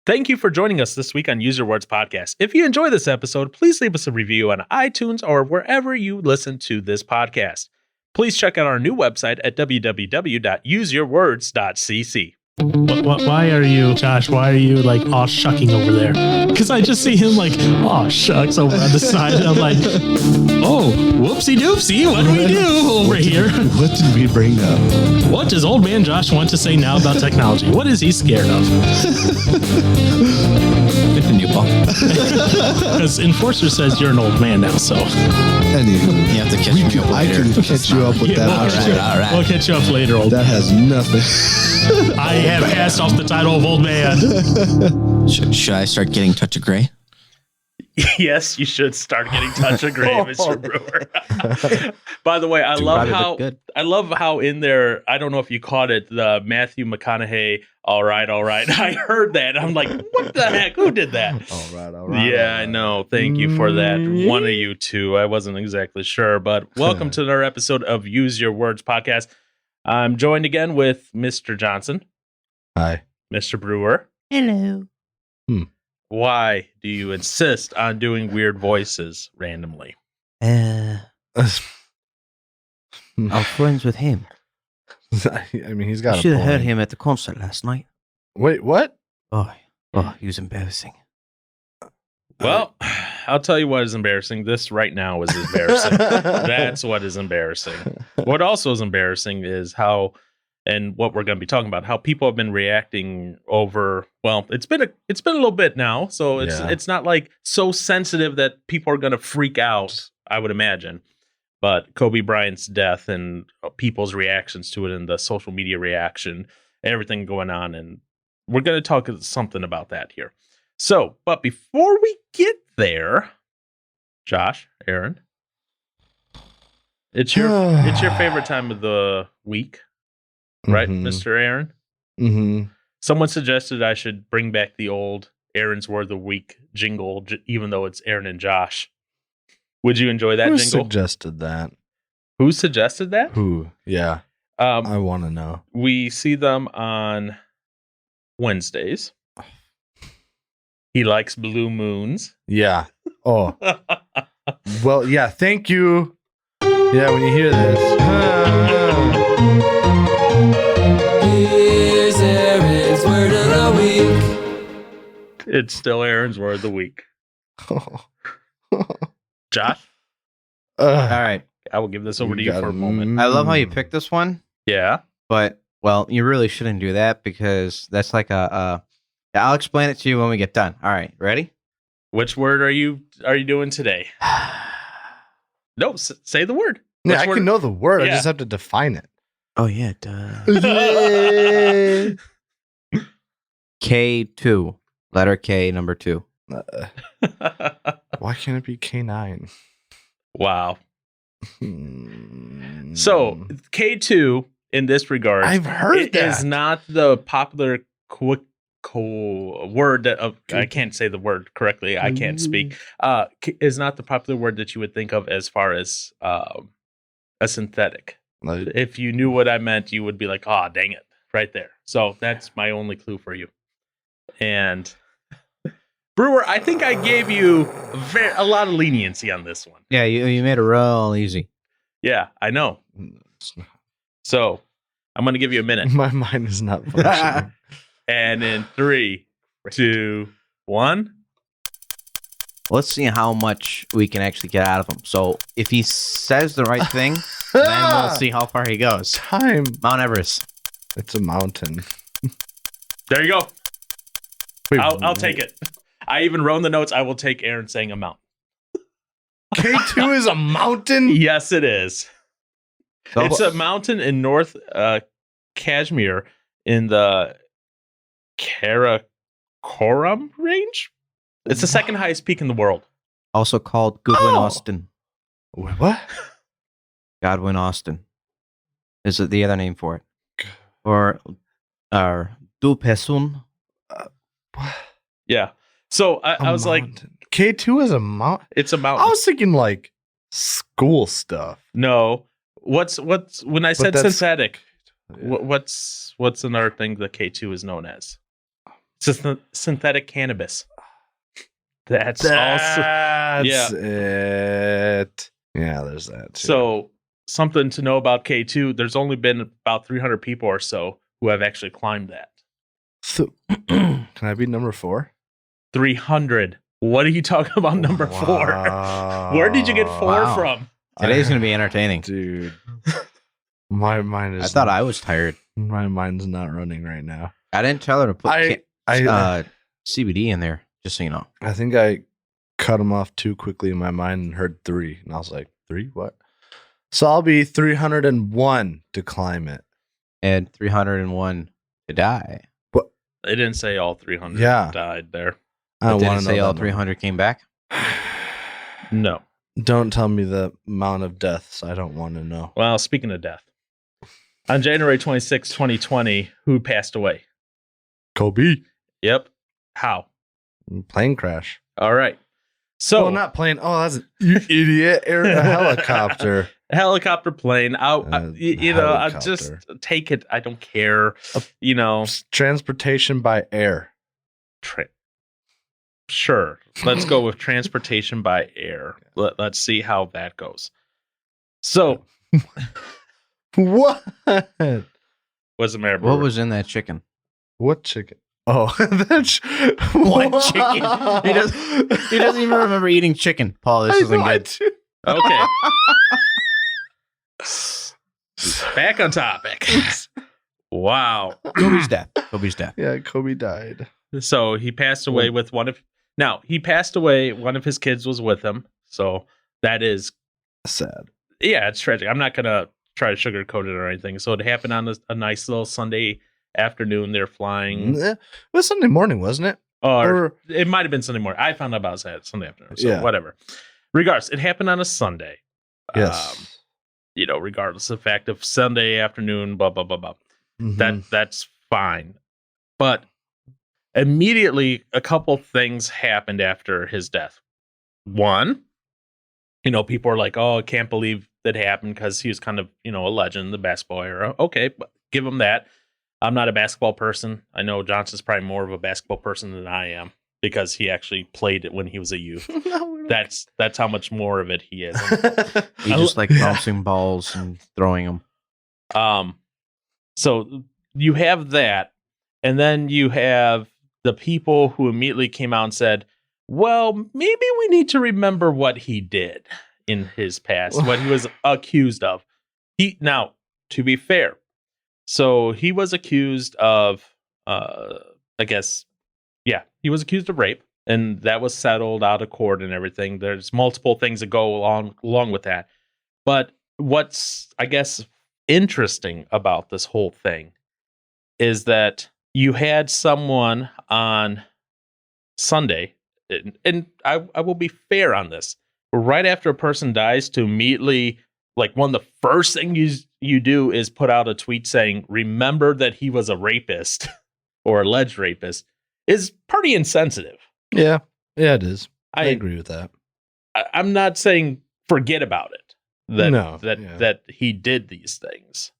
Thank you for joining us this week on Use Your Words Podcast. If you enjoy this episode, please leave us a review on iTunes or wherever you listen to this podcast. Please check out our new website at www.useyourwords.cc. Why are you, Josh? Why are you like all shucking over there? Because I just see him like, oh shucks, over on the side. And I'm like, oh, whoopsie doopsie. What do we do over here? What did we bring up? What does old man Josh want to say now about technology? What is he scared of? Continue, Paul. Because Enforcer says you're an old man now, so. Anywho, You have to catch me up I later. can catch you up with Yeah, that. All right. We'll catch you up later, old That man. has nothing. I have passed off the title of old man. Should I start getting Touch of Gray? Yes, you should start getting Touch of Gray, Mr. Brewer. By the way, I love how in there, I don't know if you caught it, the Matthew McConaughey, all right. I heard that. I'm like, what the heck? Who did that? All right. Yeah, I know. Thank you for that. One of you two. I wasn't exactly sure, but welcome to another episode of Use Your Words Podcast. I'm joined again with Mr. Johnson. Hi. Mr. Brewer. Hello. Why do you insist on doing weird voices randomly? I'm friends with him. I mean, he's got You a should have heard point. him at the concert last night. Wait, what? Oh, he was embarrassing. Well, I'll tell you what is embarrassing. This right now is embarrassing. That's what is embarrassing. What also is embarrassing is how, and what we're going to be talking about, how people have been reacting over. Well, it's been a little bit now, so it's not like so sensitive that people are going to freak out, I would imagine. But Kobe Bryant's death and people's reactions to it, and the social media reaction, everything going on, and we're going to talk something about that here. So, but before we get there, Josh, Aaron, it's your favorite time of the week, right, Mr. Aaron? Mm-hmm. Someone suggested I should bring back the old Aaron's Word of the Week jingle, even though it's Aaron and Josh. Would you enjoy that Who jingle? suggested that? Who suggested that? Who? Yeah. I want to know. We see them on Wednesdays. He likes blue moons. Yeah. Oh. Well, yeah. Thank you. Yeah, when you hear this. Here's Aaron's Word of the Week. It's still Aaron's Word of the Week. Josh, All right. I will give this over to you got for a it. moment. I love how you picked this one, Yeah. but, well, you really shouldn't do that because that's like I'll explain it to you when we get done. All right. Ready? Which word are you doing today? No, say the word. Yeah, Which I word? can know the word. I Yeah. just have to define it. Oh, yeah. Duh. Yeah. K2. Letter K, number 2. Why can't it be K9? Wow. So K2 in this regard, I've heard it that. is not the popular word that I can't say the word correctly. I can't speak. Is not the popular word that you would think of as far as a synthetic. Like, If you knew what I meant, you would be like, "Oh, dang it!" Right there. So that's my only clue for you. And Brewer, I think I gave you a lot of leniency on this one. Yeah, you made it real easy. Yeah, I know. So I'm going to give you a minute. my mind is not functioning. And in 3, 2, 1. Let's see how much we can actually get out of him. So if he says the right thing, then we'll see how far he goes. Time. Mount Everest. It's a mountain. There you go. Wait, I'll take it. I even wrote in the notes, I will take Aaron saying a mountain. K2 is a mountain? Yes, it is. So, It's a mountain in North Kashmir in the Karakoram range. It's the second highest peak in the world. also called Goodwin Oh. Austin. Wait, what? Godwin Austin is the other name for it. Or Dupesun. What? Yeah. So I was like, Mountain. K2 is a mountain? it's a I mountain. was thinking like school stuff. No. What's when I said that's- synthetic? What's another thing the K2 is known as? Synthetic cannabis. That's also That's it. Yeah, there's that too. so something to know about K2. There's only been about 300 people or so who have actually climbed that. So can I be number 4? 300. What are you talking about, number 4? Where did you get 4 Wow. from? Today's going to be entertaining. Dude. My mind is I thought I was tired. my mind's not running right now. I didn't tell her to put I CBD in there, just so you know. I think I cut them off too quickly in my mind and heard 3. And I was like, 3? What? So I'll be 301 to climb it. And 301 to die. They didn't say all 300 Yeah. died there. I But don't did want it to say know all that 300 came back? No. Don't tell me the amount of deaths. I don't want to know. Well, speaking of death, on January 26, 2020, who passed away? Kobe. Yep. How? Plane crash. All right. So, well, not plane. Oh, that's you idiot. A helicopter. helicopter plane. I just Helicopter. take it. I don't care. Transportation by air. Sure. Let's go with transportation by air. Let's see how that goes. So, What? what's the matter? What was in that chicken? What chicken? Oh, that's What chicken? He doesn't even remember eating chicken. Paul, this isn't good. Okay. Back on topic. Wow. Kobe's death. Kobe's death. Yeah, Kobe died. So he passed away with one of. Now he passed away. One of his kids was with him. So that is, Sad. yeah, it's tragic. I'm not gonna try to sugarcoat it or anything. So it happened on a nice little Sunday afternoon. They're flying. It was Sunday morning, wasn't it? Or it might have been Sunday morning. I found out about it Sunday afternoon. So Yeah. whatever. Regardless, it happened on a Sunday. Yes. Regardless of the fact of Sunday afternoon, blah blah blah blah. Mhm. That's fine. But immediately a couple things happened after his death. One, people are like, "Oh, I can't believe that happened," because he was kind of, a legend in the basketball era. Okay, but give him that. I'm not a basketball person. I know Johnson's probably more of a basketball person than I am because he actually played it when he was a youth. That's how much more of it he is. He just like bouncing balls and throwing them. So you have that, and then you have the people who immediately came out and said, well, maybe we need to remember what he did in his past, what he was accused of. Now, to be fair, so he was accused of, he was accused of rape, and that was settled out of court and everything. There's multiple things that go along with that. But what's, I guess, interesting about this whole thing is that you had someone on Sunday, and I will be fair on this, right after a person dies, to immediately, like, one of the first things you do is put out a tweet saying, remember that he was a rapist or alleged rapist, is pretty insensitive. Yeah, it is. I I agree with that. I'm not saying forget about it, No, that he did these things.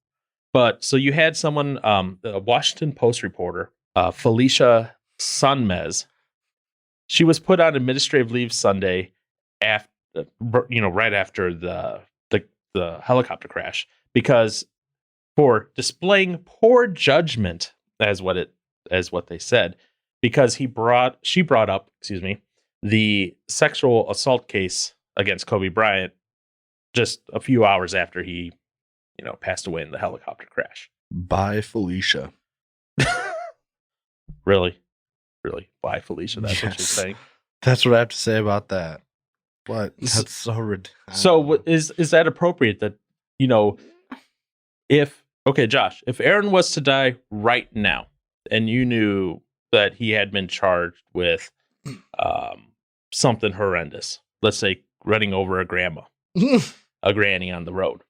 But so you had someone, a Washington Post reporter, Felicia Sunmez. She was put on administrative leave Sunday after, right after the helicopter crash, because for displaying poor judgment, as what they said, because she brought up, the sexual assault case against Kobe Bryant just a few hours after he, passed away in the helicopter crash. Bye, Felicia. Really? Bye, Felicia. That's what you're Yes. saying. That's what I have to say about that. But that's so ridiculous. So is that appropriate that, Josh, if Aaron was to die right now and you knew that he had been charged with something horrendous, let's say running over a grandma, a granny on the road,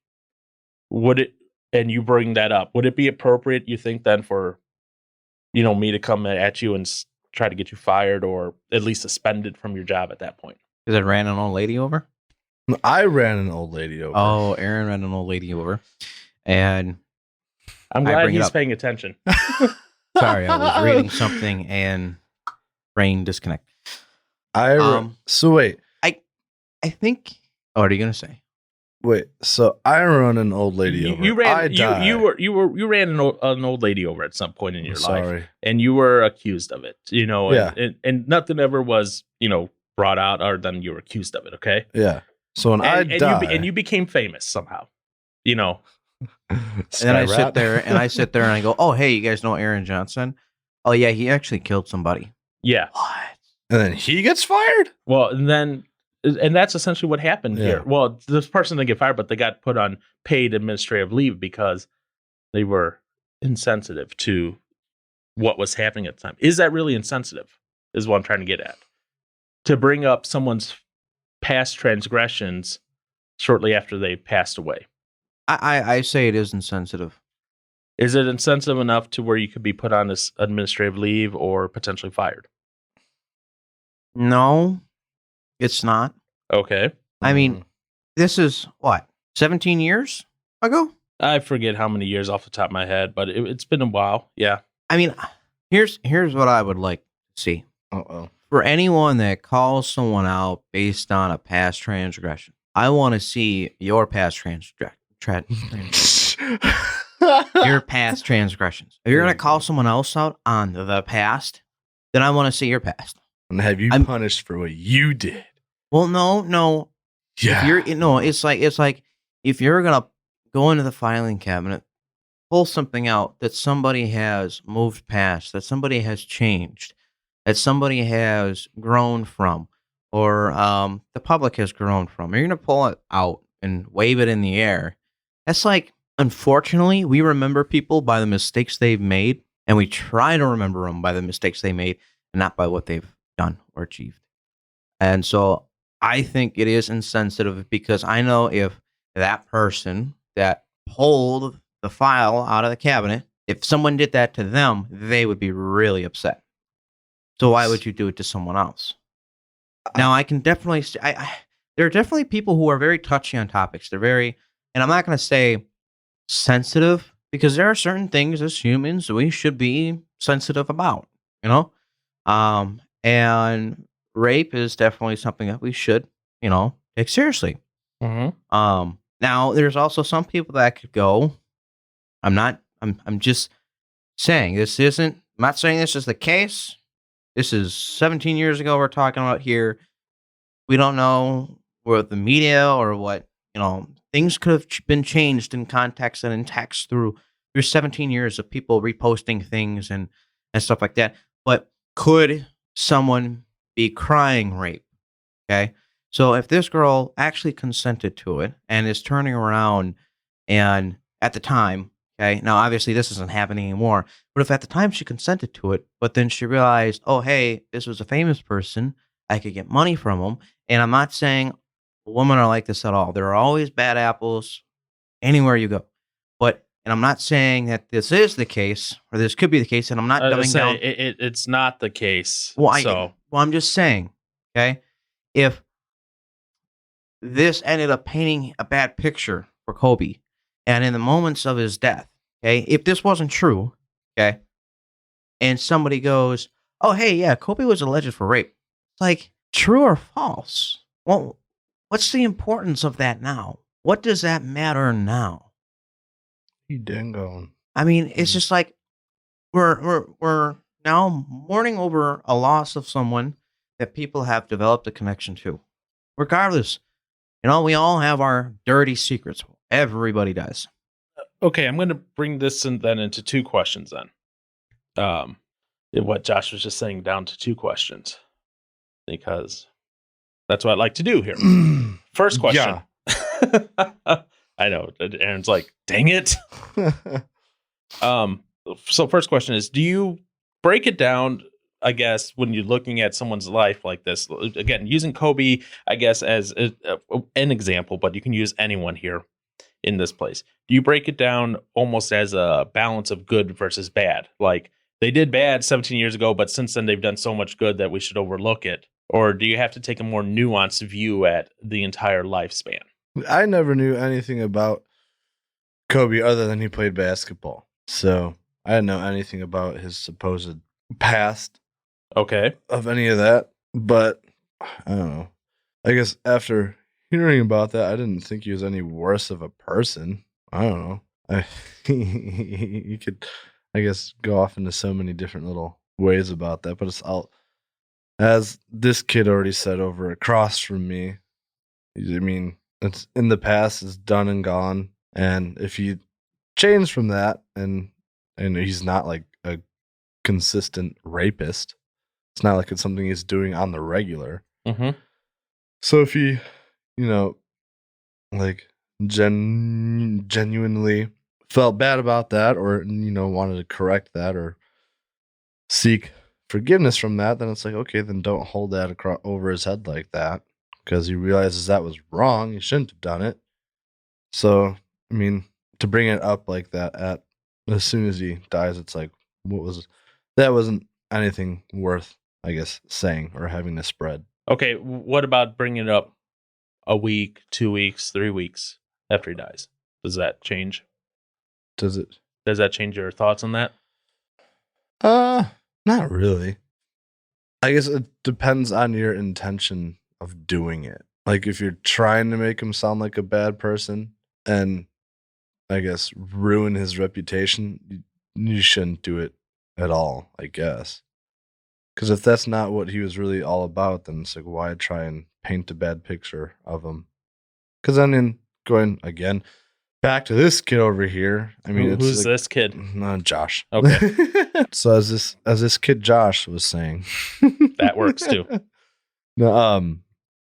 and you bring that up, would it be appropriate, you think, then for, me to come at you and try to get you fired or at least suspended from your job at that point? Because I ran an old lady over? I ran an old lady over. Oh, Aaron ran an old lady over. And I'm I glad bring it he's up. paying attention. Sorry, I was reading something and brain disconnect. So wait, I think. Oh, what are you gonna say? So I run an old lady You, over. you ran. I die. You ran an old lady over at some point in your life, Sorry. and you were accused of it. You know, Yeah. and nothing ever was brought out other than you were accused of it. Okay. Yeah. So when I die, you became famous somehow. You know. And then I sit there and I go, "Oh, hey, you guys know Aaron Johnson? Oh yeah, he actually killed somebody." Yeah. What? and then he gets fired. Well, and that's essentially what happened Yeah. here. Well, this person didn't get fired, but they got put on paid administrative leave because they were insensitive to what was happening at the time. Is that really insensitive? Is what I'm trying to get at. To bring up someone's past transgressions shortly after they passed away. I say it is insensitive. Is it insensitive enough to where you could be put on this administrative leave or potentially fired? No, it's not. Okay. I mean, this is what 17 years ago. I forget how many years off the top of my head, but it's been a while. Yeah. I mean, here's what I would like to see. For anyone that calls someone out based on a past transgression, I want to see your past your past transgressions. If you're going to call someone else out on the past, then I want to see your past. And have you punished for what you did? Well, no. Yeah. It's like if you're going to go into the filing cabinet, pull something out that somebody has moved past, that somebody has changed, that somebody has grown from, or the public has grown from. You're going to pull it out and wave it in the air. That's like, unfortunately, we remember people by the mistakes they've made, and we try to remember them by the mistakes they made and not by what they've done or achieved. And so I think it is insensitive because I know if that person that pulled the file out of the cabinet, if someone did that to them, they would be really upset. So why would you do it to someone else? Now, I can definitely there are definitely people who are very touchy on topics. They're very, and I'm not going to say sensitive because there are certain things as humans we should be sensitive about, and rape is definitely something that we should, take seriously. Mm-hmm. Now there's also some people that could go, I'm just saying I'm not saying this is the case. This is 17 years ago we're talking about here. We don't know what the media or what, things could have been changed in context and in text through 17 years of people reposting things and stuff like that. But could someone be crying rape? Okay. So if this girl actually consented to it and is turning around and at the time, okay, now obviously this isn't happening anymore, but if at the time she consented to it, but then she realized, oh, hey, this was a famous person, I could get money from them. And I'm not saying women are like this at all. There are always bad apples anywhere you go. And I'm not saying that this is the case or this could be the case, and I'm not dumbing down. It's not the case. Well, I'm just saying, okay, if this ended up painting a bad picture for Kobe, and in the moments of his death, okay, if this wasn't true, okay, and somebody goes, oh, hey, yeah, Kobe was alleged for rape. It's like, true or false? Well, what's the importance of that now? What does that matter now? You dingo. I mean, it's just like we're now mourning over a loss of someone that people have developed a connection to. Regardless, we all have our dirty secrets. Everybody does. Okay, I'm going to bring this into two questions then. What Josh was just saying down to two questions because that's what I like to do here. First question. Yeah. I know. Aaron's like, dang it. So first question is, do you break it down, I guess, when you're looking at someone's life like this? Again, using Kobe, I guess, as an example, but you can use anyone here in this place. Do you break it down almost as a balance of good versus bad? Like, they did bad 17 years ago, but since then they've done so much good that we should overlook it? Or do you have to take a more nuanced view at the entire lifespan? I never knew anything about Kobe other than he played basketball. So I didn't know anything about his supposed past Okay. of any of that, but I don't know. I guess after hearing about that, I didn't think he was any worse of a person. I don't know. You could, I guess, go off into so many different little ways about that, but it's all, as this kid already said over across from me. I mean, it's in the past, it's done and gone, and if you change from that, and he's not like a consistent rapist, it's not like it's something he's doing on the regular. Mm-hmm. So if he, you know, like genuinely felt bad about that, or wanted to correct that or seek forgiveness from that, then it's like, okay, then don't hold that over his head like that, because he realizes that was wrong. He shouldn't have done it. So I mean, to bring it up like that as soon as he dies, it's like, that wasn't anything worth, I guess, saying or having to spread. Okay, what about bringing it up a week, 2 weeks, 3 weeks after he dies? Does that change? Does it? Does that change your thoughts on that? Not really. I guess it depends on your intention of doing it. Like if you're trying to make him sound like a bad person and I guess ruin his reputation, you shouldn't do it at all, I guess. Because if that's not what he was really all about, then it's like, why try and paint a bad picture of him? Because then going again back to this kid over here. I mean, who's like, this kid? Josh. Okay. So as this kid Josh was saying, That works too. No,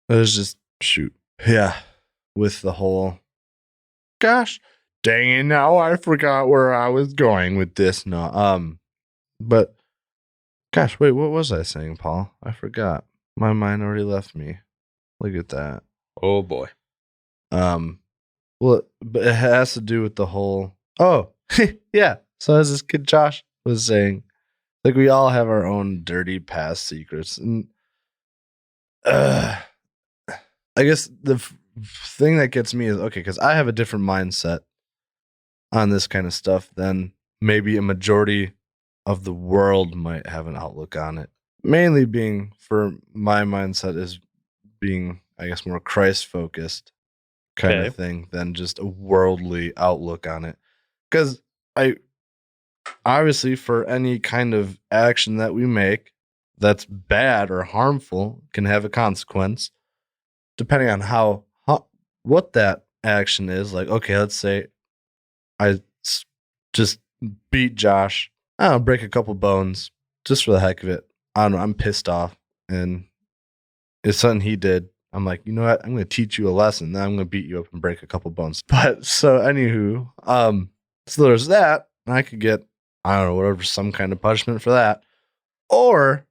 it was just shoot. Yeah, with the whole. Gosh, dang it! Now I forgot where I was going with this. No, but. Gosh, wait, what was I saying, Paul? I forgot. My mind already left me. Look at that. Oh boy. Well, but it has to do with the whole. Oh, yeah. So as this kid Josh was saying, like we all have our own dirty past secrets, and I guess the thing that gets me is okay because I have a different mindset on this kind of stuff than maybe a majority of the world might have an outlook on it. Mainly being for my mindset is being, I guess, more Christ focused kind of thing than just a worldly outlook on it. Because I obviously for any kind of action that we make that's bad or harmful can have a consequence depending on how what that action is. Like, okay, let's say I just beat Josh. I don't know, break a couple bones just for the heck of it. I don't know. I'm pissed off, and it's something he did. I'm like, you know what? I'm going to teach you a lesson. Then I'm going to beat you up and break a couple bones. But so, anywho, so there's that. And I could get, I don't know, whatever, some kind of punishment for that. Or,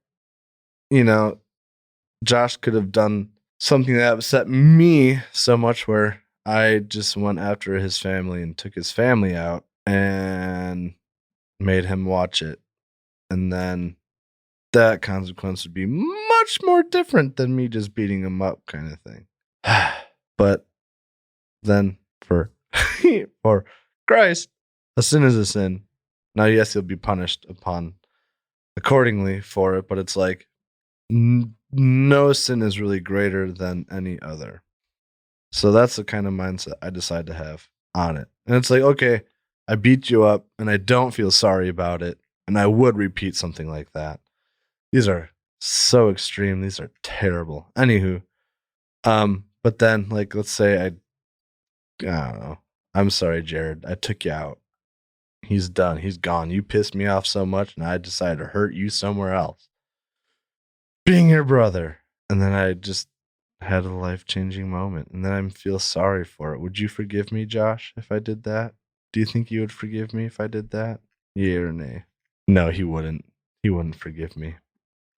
Josh could have done something that upset me so much where I just went after his family and took his family out and made him watch it, and then that consequence would be much more different than me just beating him up kind of thing. But then for Christ, a sin is a sin. Now yes, he'll be punished upon accordingly for it, but it's like no sin is really greater than any other. So that's the kind of mindset I decide to have on it. And it's like, okay, I beat you up and I don't feel sorry about it. And I would repeat something like that. These are so extreme. These are terrible. Anywho, but then like, let's say I don't know. I'm sorry, Jared. I took you out. He's done. He's gone. You pissed me off so much and I decided to hurt you somewhere else. Being your brother. And then I just had a life-changing moment. And then I feel sorry for it. Would you forgive me, Josh, if I did that? Do you think you would forgive me if I did that? Yeah or nay? No, he wouldn't. He wouldn't forgive me.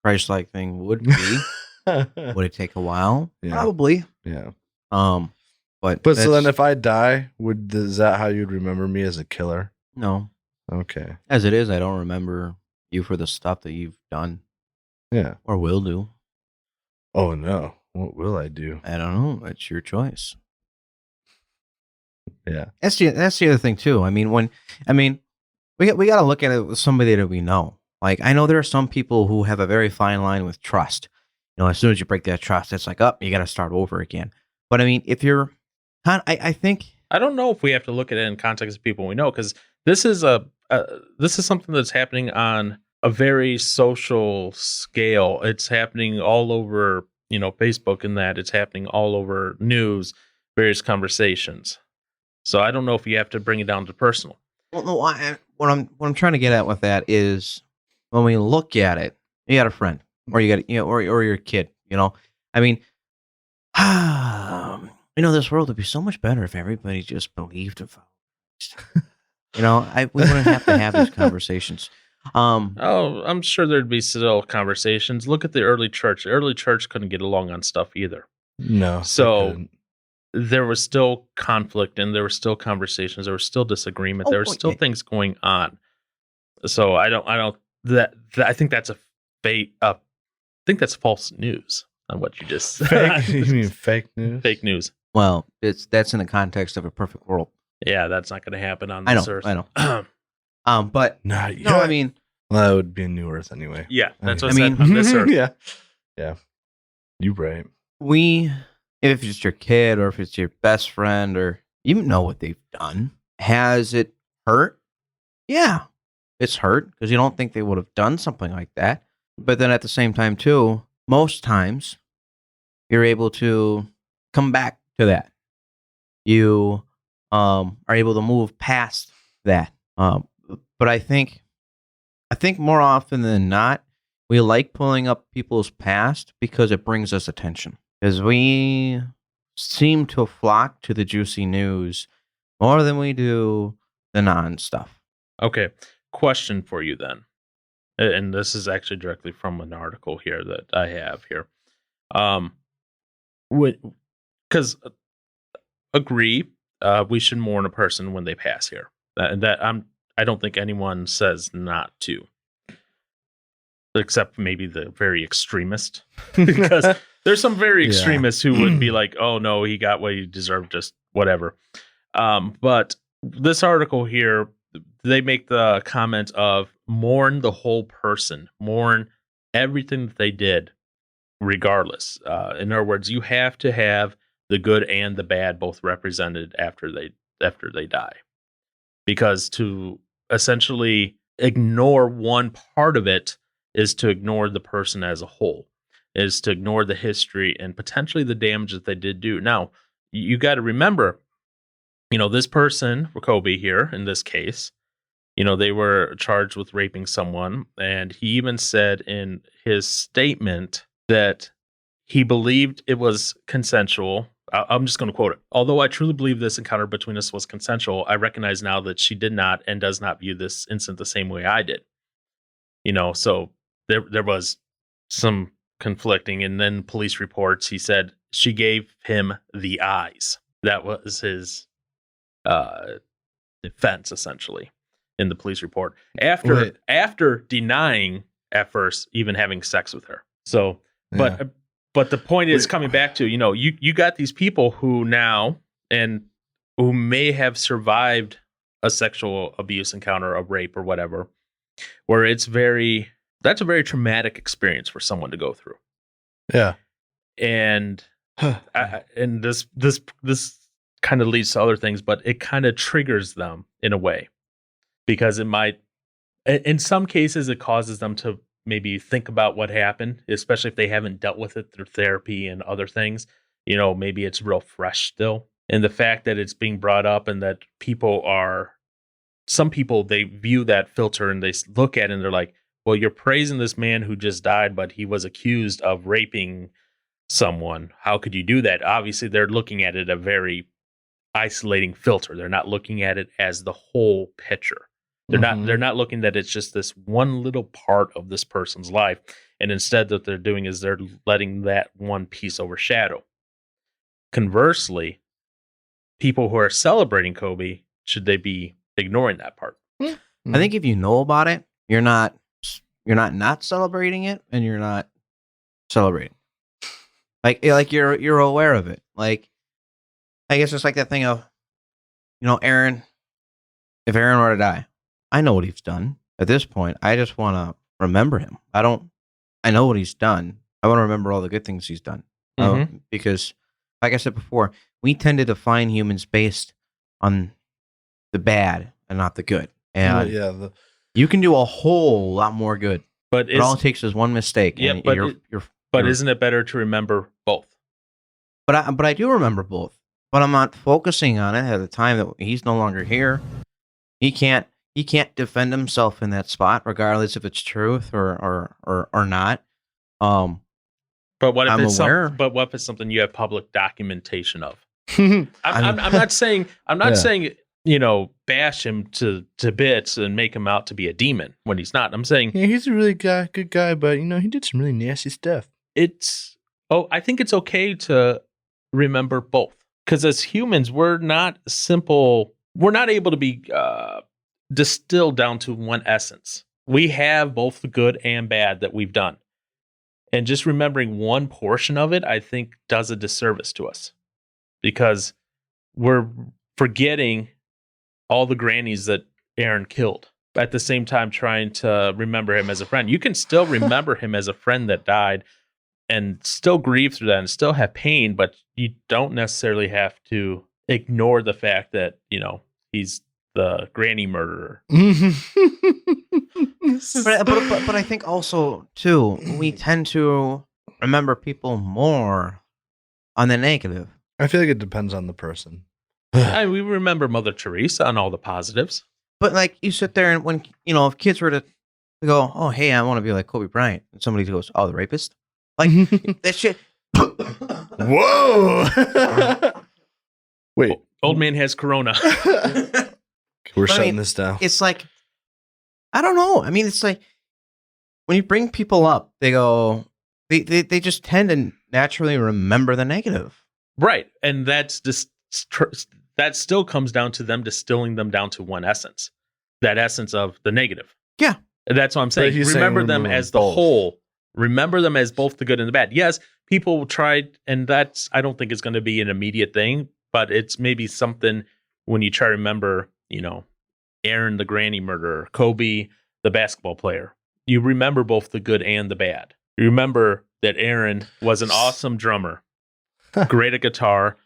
Christ-like thing would be. Would it take a while? Yeah. Probably. Yeah. But so then if I die, is that how you'd remember me, as a killer? No. Okay. As it is, I don't remember you for the stuff that you've done. Yeah. Or will do. Oh no. What will I do? I don't know. It's your choice. Yeah. That's the other thing too. I mean, we got to look at it with somebody that we know. Like, I know there are some people who have a very fine line with trust. As soon as you break that trust, it's like, oh, you got to start over again. But I mean, if you're, I think, I don't know if we have to look at it in context of people we know, because this is this is something that's happening on a very social scale. It's happening all over, Facebook, and that it's happening all over news, various conversations. So I don't know if you have to bring it down to personal. well, no, what I'm trying to get at with that is when we look at it, you got a friend, or you got, or your kid. I mean, this world would be so much better if everybody just believed in Christ. We wouldn't have to have these conversations. I'm sure there'd be still conversations. Look at the early church. The early church couldn't get along on stuff either. No. they So couldn't. there was still conflict, and there were still conversations. There was still disagreement. There were still things going on. So I think that's I think that's false news on what you just said. You mean fake news? Fake news. Well, that's in the context of a perfect world. Yeah, that's not going to happen on I this know, earth. I know. But Not yet. no, I mean, Well, that would be a new Earth anyway. Yeah, that's what I I mean- said on this earth. Yeah. You right. if it's your kid or if it's your best friend or you know what they've done, has it hurt? Yeah, it's hurt because you don't think they would have done something like that. But then at the same time, too, most times you're able to come back to that. You are able to move past that. But I think more often than not, we like pulling up people's past because it brings us attention. Because we seem to flock to the juicy news more than we do the non stuff. Okay, question for you then. And this is actually directly from an article here that I have here. Because agree, we should mourn a person when they pass here. I don't think anyone says not to, except maybe the very extremist, because there's some very Yeah. extremists who would be like, "Oh no, he got what he deserved, just whatever." But this article here, they make the comment of mourn the whole person, mourn everything that they did, regardless. In other words, you have to have the good and the bad both represented after they die, because to essentially ignore one part of it is to ignore the person as a whole, is to ignore the history and potentially the damage that they did do. Now, you got to remember, this person, Kobe here in this case, they were charged with raping someone, and he even said in his statement that he believed it was consensual. I'm just going to quote it. Although I truly believe this encounter between us was consensual, I recognize now that she did not and does not view this incident the same way I did. So there was some conflicting, and then police reports, he said she gave him the eyes. That was his defense, essentially, in the police report, after denying at first even having sex with her. So, but the point is coming back to, you got these people who now, and who may have survived a sexual abuse encounter, a rape or whatever, where that's a very traumatic experience for someone to go through. Yeah. And and this kind of leads to other things, but it kind of triggers them in a way, because it might, in some cases, it causes them to maybe think about what happened, especially if they haven't dealt with it through therapy and other things. Maybe it's real fresh still. And the fact that it's being brought up, and that some people, they view that filter and they look at it and they're like, well, you're praising this man who just died, but he was accused of raping someone. How could you do that? Obviously, they're looking at it a very isolating filter. They're not looking at it as the whole picture. They're not looking that it's just this one little part of this person's life. And instead, what they're doing is they're letting that one piece overshadow. Conversely, people who are celebrating Kobe, should they be ignoring that part? I think if you know about it, you're not celebrating it, and you're not celebrating. Like you're aware of it. Like, I guess it's like that thing of, Aaron. If Aaron were to die, I know what he's done. At this point, I just want to remember him. I know what he's done. I want to remember all the good things he's done. Because, like I said before, we tend to define humans based on the bad and not the good. And you can do a whole lot more good. But all it takes is one mistake. Yeah, but isn't it better to remember both? But I do remember both. But I'm not focusing on it at the time that he's no longer here. He can't defend himself in that spot, regardless if it's truth or not. But what if I'm it's aware. But what if it's something you have public documentation of? I'm not saying bash him to bits and make him out to be a demon when he's not. I'm saying he's a really good guy, but he did some really nasty stuff. I think it's okay to remember both, because as humans, we're not simple. We're not able to be distilled down to one essence. We have both the good and bad that we've done. And just remembering one portion of it, I think, does a disservice to us, because we're forgetting all the grannies that Aaron killed. At the same time, trying to remember him as a friend. You can still remember him as a friend that died and still grieve through that and still have pain, but you don't necessarily have to ignore the fact that, he's the granny murderer. But I think also, too, we tend to remember people more on the negative. I feel like it depends on the person. We remember Mother Teresa on all the positives. But, like, you sit there and when, if kids were to go, oh, hey, I want to be like Kobe Bryant, and somebody goes, oh, the rapist? Like, that shit. Whoa! Wait. Old man has corona. We're shutting this down. It's like, I don't know. I mean, it's like when you bring people up, they go, they just tend to naturally remember the negative. Right. And that's just, that still comes down to them distilling them down to one essence. That essence of the negative. Yeah. That's what I'm saying. Remember them as the whole. Remember them as both the good and the bad. Yes, people tried, and that's, I don't think it's going to be an immediate thing, but it's maybe something when you try to remember, Aaron, the granny murderer, Kobe, the basketball player. You remember both the good and the bad. You remember that Aaron was an awesome drummer, great at guitar,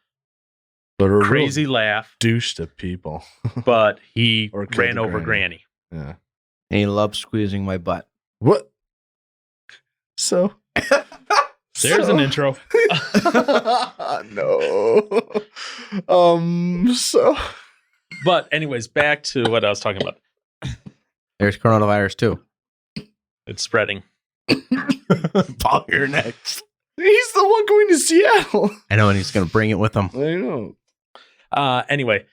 but a crazy laugh, douche to people. but he ran over granny. Yeah. And he loved squeezing my butt. What? So there's an intro. No. But anyways, back to what I was talking about. There's coronavirus too. It's spreading. Paul, you're next. He's the one going to Seattle. I know, and he's going to bring it with him. I know. Anyway,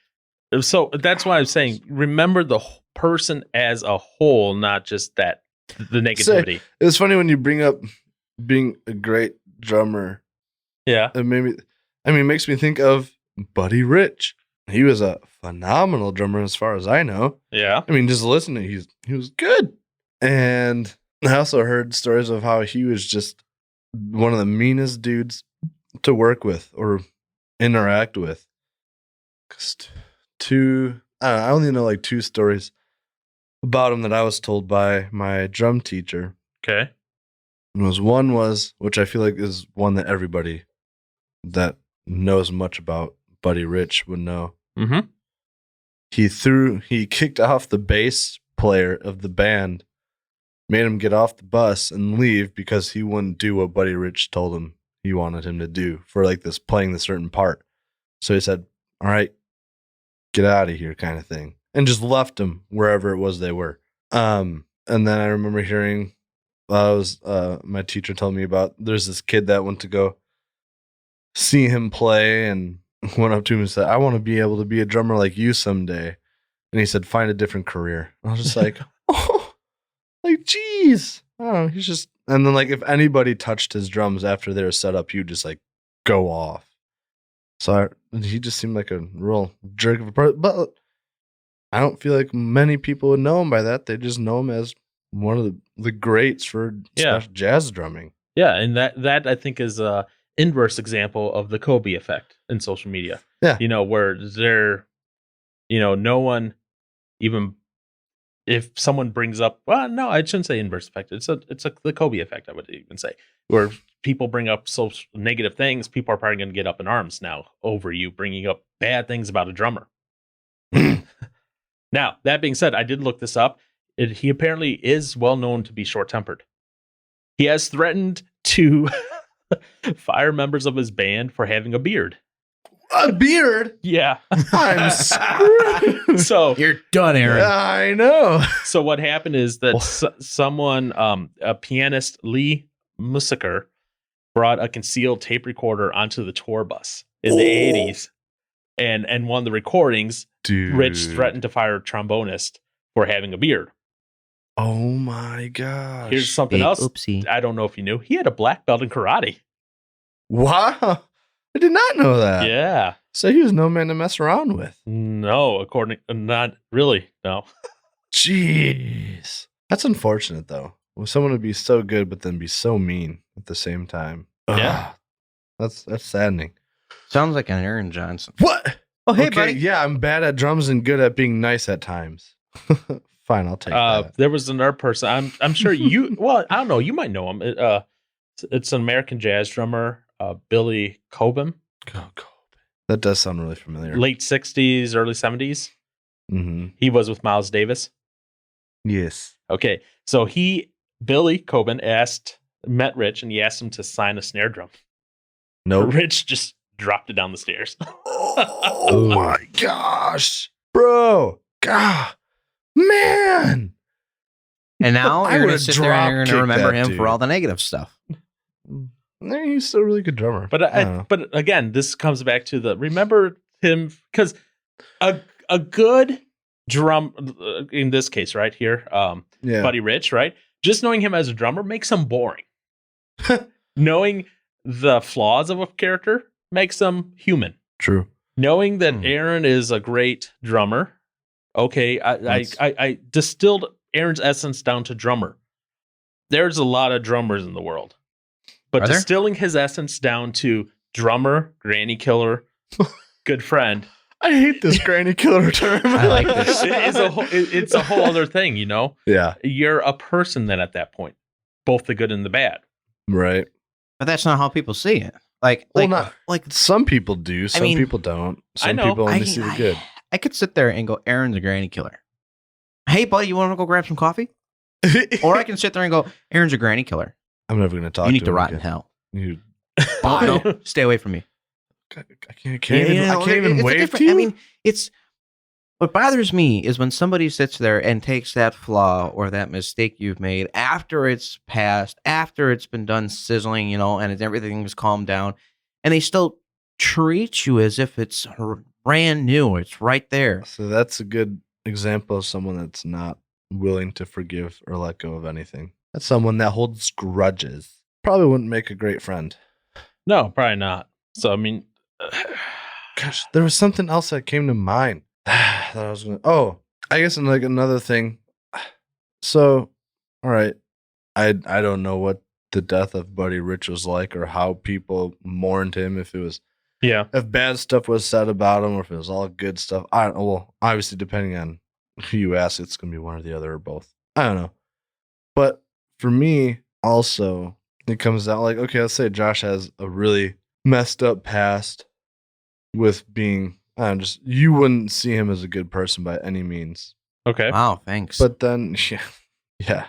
so that's why I'm saying remember the person as a whole, not just the negativity. It was funny when you bring up being a great drummer. Yeah. It makes me think of Buddy Rich. He was a phenomenal drummer as far as I know. Yeah. Just listening, he was good. And I also heard stories of how he was just one of the meanest dudes to work with or interact with. I only know like 2 stories about him that I was told by my drum teacher. Okay. One was, which I feel like is one that everybody that knows much about Buddy Rich would know. Mm-hmm. He kicked off the bass player of the band, made him get off the bus and leave because he wouldn't do what Buddy Rich told him he wanted him to do for like this playing the certain part. So he said, all right, get out of here kind of thing. And just left him wherever it was they were. And then I remember hearing, my teacher told me about, there's this kid that went to go see him play and went up to him and said, I want to be able to be a drummer like you someday. And he said, find a different career. I was just like, oh, like, geez. I don't know. He's just, and then like, if anybody touched his drums after they were set up, he would just like go off. So he just seemed like a real jerk of a person. But I don't feel like many people would know him by that. They just know him as one of the greats for jazz drumming. Yeah, and that I think is a inverse example of the Kobe effect in social media. Yeah. Where no one even if someone brings up, well, no, I shouldn't say inverse effect. It's the Kobe effect, I would even say, where people bring up so negative things, people are probably going to get up in arms now over you bringing up bad things about a drummer. Now, that being said, I did look this up. He apparently is well known to be short-tempered. He has threatened to fire members of his band for having a beard. A beard? Yeah. I'm screwed. So You're done, Aaron. I know. So what happened is that someone, a pianist, Lee Musiker, brought a concealed tape recorder onto the tour bus in the 80s. And one of the recordings, Dude. Rich threatened to fire a trombonist for having a beard. Oh my gosh. Here's something Big else. oopsie. I don't know if you knew. He had a black belt in karate. Wow. I did not know that. Yeah. So he was no man to mess around with. No, not really. No. Jeez. That's unfortunate, though. When someone would be so good, but then be so mean at the same time. Yeah. Ugh. That's saddening. Sounds like an Aaron Johnson. What? Oh, hey, Okay, buddy. yeah, I'm bad at drums and good at being nice at times. Fine, I'll take that. There was another person. I'm sure you. Well, I don't know. You might know him. It's an American jazz drummer, Billy Cobham. That does sound really familiar. Late '60s, early '70s. Mm-hmm. He was with Miles Davis. Yes. Okay, so Billy Cobham met Rich, and he asked him to sign a snare drum. Nope. Rich just dropped it down the stairs. Oh my gosh, bro! God, man. And now I you're going to would've sit there and you're going to drop-kicked remember that him dude. for all the negative stuff. He's still a really good drummer. But I don't know. but again, this comes back to remember him, because a good drum, in this case right here, Yeah. Buddy Rich, right? Just knowing him as a drummer makes him boring. Knowing the flaws of a character makes him human. True. Knowing that Aaron is a great drummer, okay, I distilled Aaron's essence down to drummer. There's a lot of drummers in the world, but Are there? distilling his essence down to drummer, granny killer, good friend, I hate this granny killer term. I like this. it's a whole other thing, you know? Yeah. You're a person then at that point, both the good and the bad. Right. But that's not how people see it. Like, Some people do. Some mean, people don't. I Some know. people only see the good. I could sit there and go, Aaron's a granny killer. Hey, buddy, you want to go grab some coffee? Or I can sit there and go, Aaron's a granny killer. I'm never going to talk You to need to him rot in again. hell. You- Oh, no, stay away from me. I can't even it's a wave different- to you. I mean, it's what bothers me is when somebody sits there and takes that flaw or that mistake you've made after it's passed, after it's been done sizzling, and everything's calmed down, and they still treat you as if it's brand new. It's right there. So that's a good example of someone that's not willing to forgive or let go of anything. That's someone that holds grudges. Probably wouldn't make a great friend. No, probably not. So, I mean, Gosh, there was something else that came to mind. That I was gonna. Oh, I guess like another thing. So, all right, I don't know what the death of Buddy Rich was like, or how people mourned him. If bad stuff was said about him, or if it was all good stuff. I don't know. Well, obviously, depending on who you ask, it's gonna be one or the other or both. I don't know. But for me, also, it comes out like, okay, let's say Josh has a really messed up past with being, you wouldn't see him as a good person by any means. okay. Wow, thanks. But then, yeah.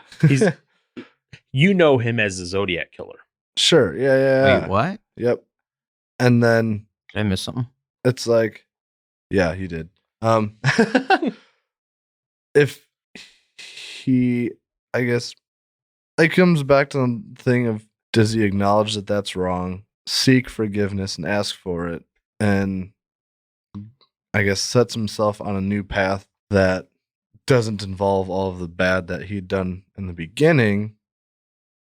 You know him as the Zodiac killer. Sure. Yeah. Wait, what? Yep. And then Did I miss something? it's like, yeah, he did. If he, I guess, it comes back to the thing of, does he acknowledge that that's wrong, seek forgiveness and ask for it, and I guess sets himself on a new path that doesn't involve all of the bad that he'd done in the beginning.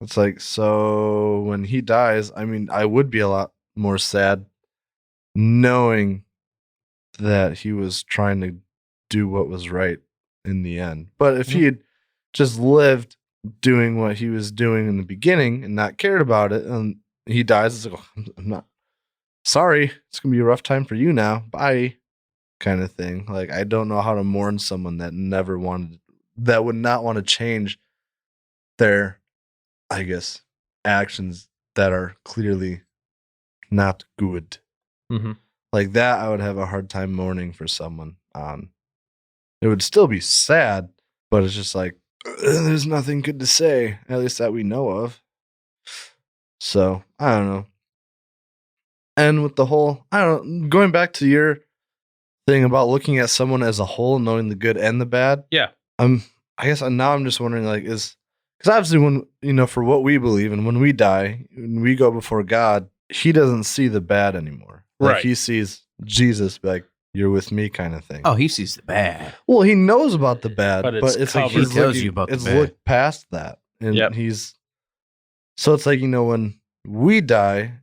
It's like, so when he dies, I mean, I would be a lot more sad knowing that he was trying to do what was right in the end. But if he had just lived doing what he was doing in the beginning and not cared about it, and he dies, it's like, oh, I'm not sorry. It's going to be a rough time for you now. Bye. Kind of thing. Like, I don't know how to mourn someone that never wanted that would not want to change their, I guess, actions that are clearly not good. Mm-hmm. Like that, I would have a hard time mourning for someone. It would still be sad, but it's just like, there's nothing good to say, at least that we know of. So, I don't know. And with the whole, I don't know, going back to your thing about looking at someone as a whole, knowing the good and the bad. Yeah. I guess now I'm just wondering, like, because obviously when, for what we believe and when we die, when we go before God, he doesn't see the bad anymore. Like, Right. he sees Jesus, like, you're with me kind of thing. Oh, he sees the bad. Well, he knows about the bad, But but it's it's like covered. he's He tells looking, you about the it's bad. looked past that. And Yep. so it's like, when we die,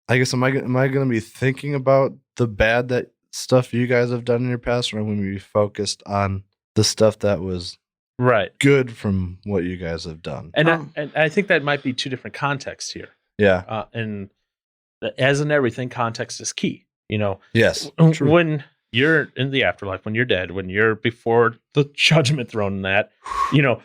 I guess, am I going to be thinking about the bad that stuff you guys have done in your past, or am I going to be focused on the stuff that was Right. good from what you guys have done? And, Um, and I think that might be two different contexts here. Yeah. And as in everything, context is key. Yes. True. When you're in the afterlife, when you're dead, when you're before the judgment throne, and that,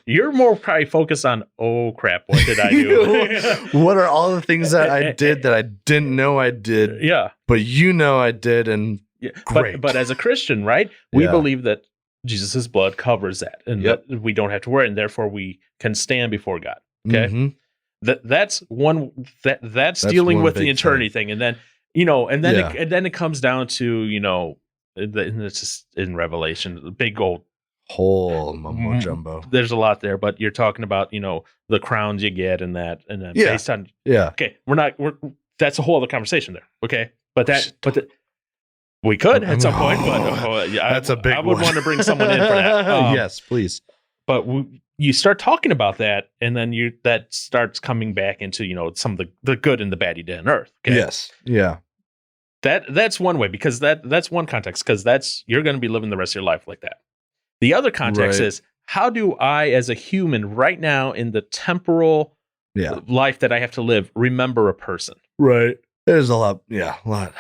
you're more probably focused on, oh crap, what did I do? What are all the things that I did that I didn't know I did, Yeah. but I did, and Yeah, Great. but as a Christian, right, we Yeah. believe that Jesus' blood covers that, and Yep. that we don't have to worry, and therefore we can stand before God. Okay, Mhm. that's one. That's dealing one with the big eternity thing, and then Yeah. then it comes down to and it's just in Revelation, the big old. Whole mumbo jumbo. There's a lot there, but you're talking about the crowns you get and that, and then Yeah. based on. Yeah. Okay, that's a whole other conversation there. Okay, we could at some point, but That's a big I would one. want to bring someone in for that. Yes, please. But you start talking about that, and then that starts coming back into some of the good and the bad you did on Earth. Okay? Yes. Yeah. That's one way, because that's one context, because you're going to be living the rest of your life like that. The other context Right. is, how do I, as a human, right now in the temporal Yeah. life that I have to live, remember a person? Right. There's a lot. Yeah. A lot.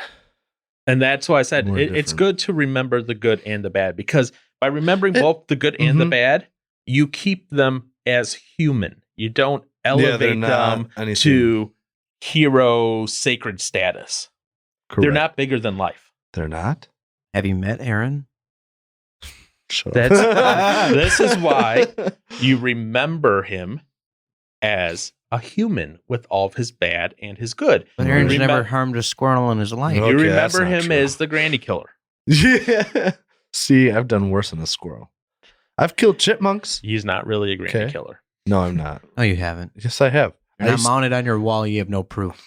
And that's why I said More it's different. good to remember the good and the bad, because by remembering both the good and the Mhm. bad, you keep them as human. You don't they're elevate not them anything. to hero sacred status. They're Correct. not bigger than life. They're not. Have you met Aaron? Shut That's- up. this is why You remember him as a human with all of his bad and his good. But Aaron's Remem- never harmed a squirrel in his life. No. You Okay, that's remember not him true. as the granny killer. Yeah. See, I've done worse than a squirrel. I've killed chipmunks. He's not really a granny Okay. killer. No, I'm not. No, you haven't. Yes, I have. You're I not used- mounted on your wall. You have no proof.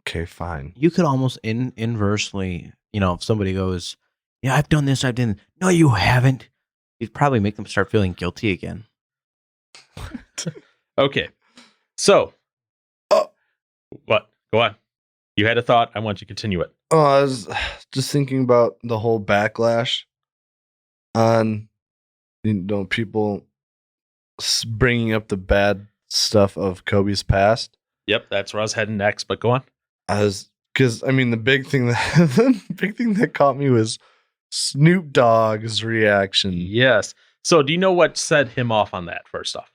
Okay, fine. You could almost inversely, if somebody goes, "Yeah, I've done this, I've done." No, you haven't. You'd probably make them start feeling guilty again. Okay. So, Oh. what? Go on. You had a thought. I want you to continue it. Oh, I was just thinking about the whole backlash on people bringing up the bad stuff of Kobe's past. Yep, that's where I was heading next, but go on. Because the big thing that caught me was Snoop Dogg's reaction. Yes. So, do you know what set him off on that, first off?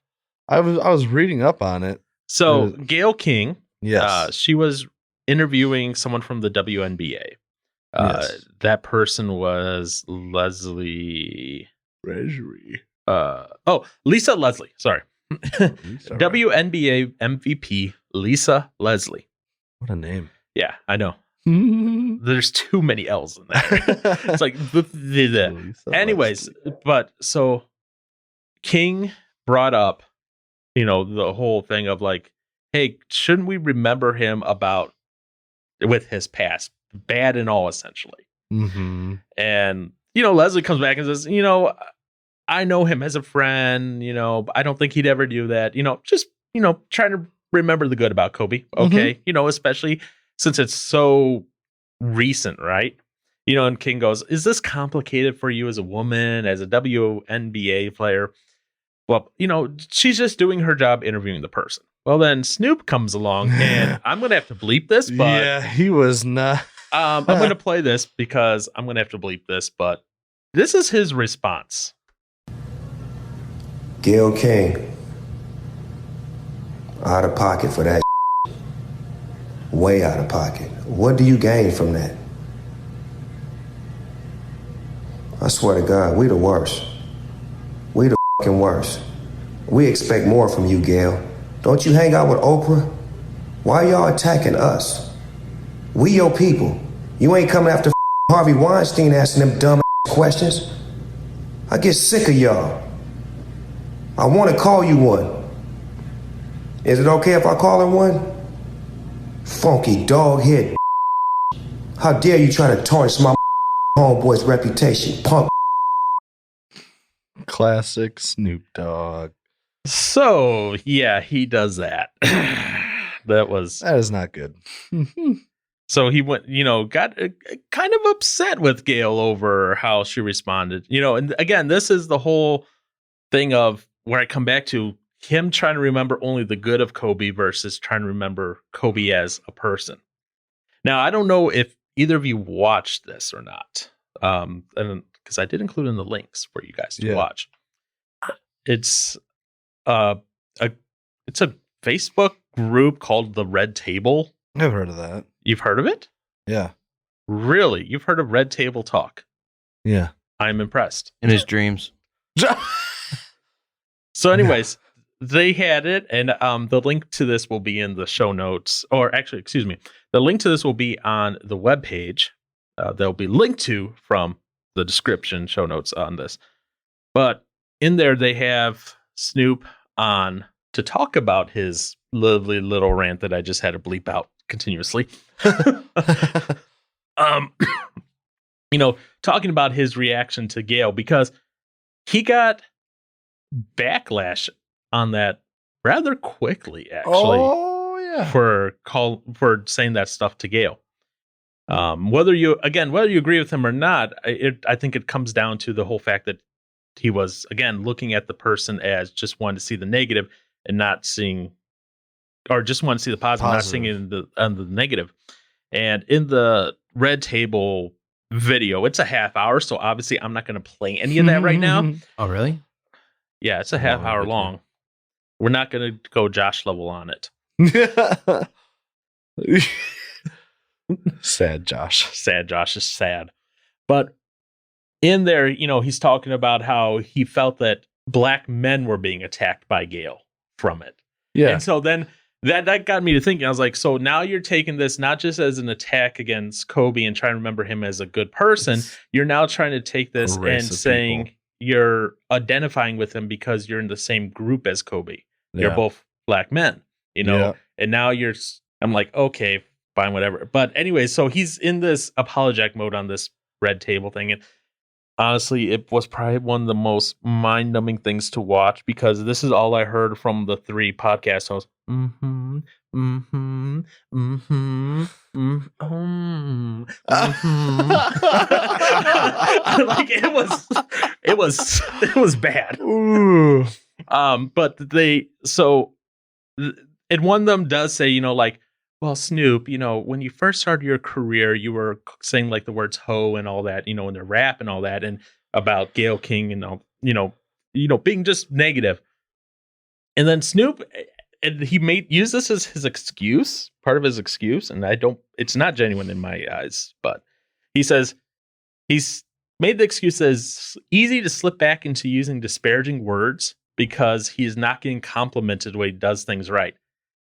I was reading up on it. So, It Gail King, Yes. she was interviewing someone from the WNBA. Yes. That person was Leslie. Treasury. Lisa Leslie. Sorry. WNBA MVP Lisa Leslie. What a name. Yeah, I know. There's too many L's in there. It's like Lisa anyways, Leslie. but so King brought up, the whole thing of like, hey, shouldn't we remember him with his past, bad and all, essentially? Mhm. And Leslie comes back and says, I know him as a friend, but I don't think he'd ever do that. Just trying to remember the good about Kobe. Okay. Especially since it's so recent, right? And King goes, is this complicated for you as a woman, as a WNBA player? Well, she's just doing her job interviewing the person. Well, then Snoop comes along, and I'm going to have to bleep this, but yeah, he was not. I'm going to play this because I'm going to have to bleep this, but this is his response. Gayle King, out of pocket for that. Way out of pocket. What do you gain from that? I swear to God, we the worst. We the fucking worst. We expect more from you, Gayle. Don't you hang out with Oprah? Why y'all attacking us? We your people. You ain't coming after Harvey Weinstein asking them dumb questions. I get sick of y'all. I want to call you one. Is it okay if I call her one? Funky dog head. How dare you try to tarnish my homeboy's reputation, punk. Classic Snoop Dogg. So yeah, he does that. That is not good. So he went, got kind of upset with Gayle over how she responded. And again, this is the whole thing of where I come back to him trying to remember only the good of Kobe versus trying to remember Kobe as a person. Now, I don't know if either of you watched this or not, and because I did include in the links for you guys to watch. It's a Facebook group called the Red Table. I've heard of that. You've heard of it? Yeah. Really? You've heard of Red Table Talk? Yeah. I'm impressed. In his dreams. So anyways, they had it, and the link to this will be in the show notes. Or actually, excuse me, the link to this will be on the webpage. They'll be linked to from the description, show notes on this. But in there, they have Snoop on to talk about his lovely little rant that I just had to bleep out continuously. Talking about his reaction to Gayle, because he got backlash on that rather quickly, actually. Oh yeah. For saying that stuff to Gayle. Whether you agree with him or not, I think it comes down to the whole fact that he was, again, looking at the person as just wanting to see the negative and not seeing, or just want to see the positive, not seeing the negative. And in the Red Table video, it's a half hour, so obviously I'm not going to play any of that right now. Oh, really? Yeah, it's a half hour long. We're not going to go Josh level on it. Sad Josh. Sad Josh is sad. But in there, he's talking about how he felt that black men were being attacked by Gayle from it. Yeah. And so then that got me to thinking. I was like, so now you're taking this not just as an attack against Kobe and trying to remember him as a good person. You're now trying to take this and saying you're identifying with him because you're in the same group as Kobe. You're both black men, and now I'm like, okay, fine, whatever. But anyway, so he's in this apologetic mode on this Red Table thing. And honestly, it was probably one of the most mind-numbing things to watch, because this is all I heard from the three podcast hosts. Like it was bad. Ooh. But and one of them does say, well, Snoop, when you first started your career, you were saying like the words "ho" and all that, in the rap and all that, and about Gayle King and all, being just negative. And then Snoop, and he use this as his excuse, part of his excuse, and it's not genuine in my eyes, but he says he's made the excuse that it's easy to slip back into using disparaging words because he's not getting complimented when he does things right.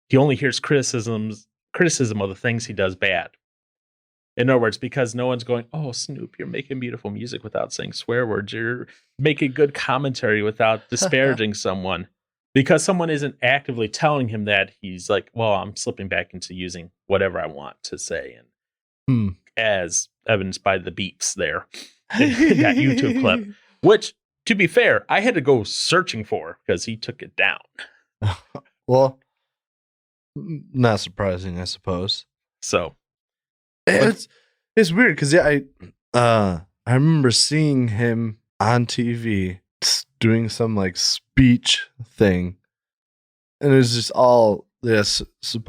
He only hears criticism of the things he does bad. In other words, because no one's going, oh, Snoop, you're making beautiful music without saying swear words. You're making good commentary without disparaging someone. Because someone isn't actively telling him that, he's like, well, I'm slipping back into using whatever I want to say. And as evidenced by the beeps there, that YouTube clip, which, to be fair, I had to go searching for because he took it down. Well, not surprising, I suppose. So it's weird because I remember seeing him on TV doing some like speech thing, and it was just all this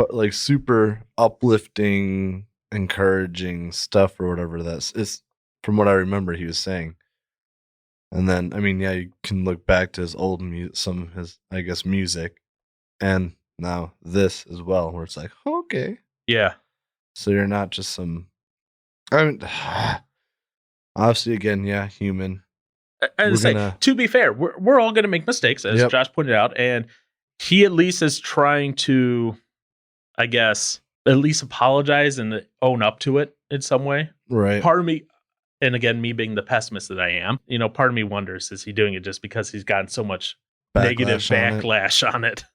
like super uplifting, encouraging stuff or whatever that's is from what I remember he was saying. And then, I mean, yeah, you can look back to his old some of his, I guess, music, and now this as well, where it's like, okay, Yeah. so you're not just some. I mean, obviously, again, yeah, human. And to be fair, we're all going to make mistakes, as Josh pointed out, and he at least is trying to, I guess, at least apologize and own up to it in some way. Right. Part of me, and again, me being the pessimist that I am, part of me wonders, is he doing it just because he's gotten so much negative backlash on it?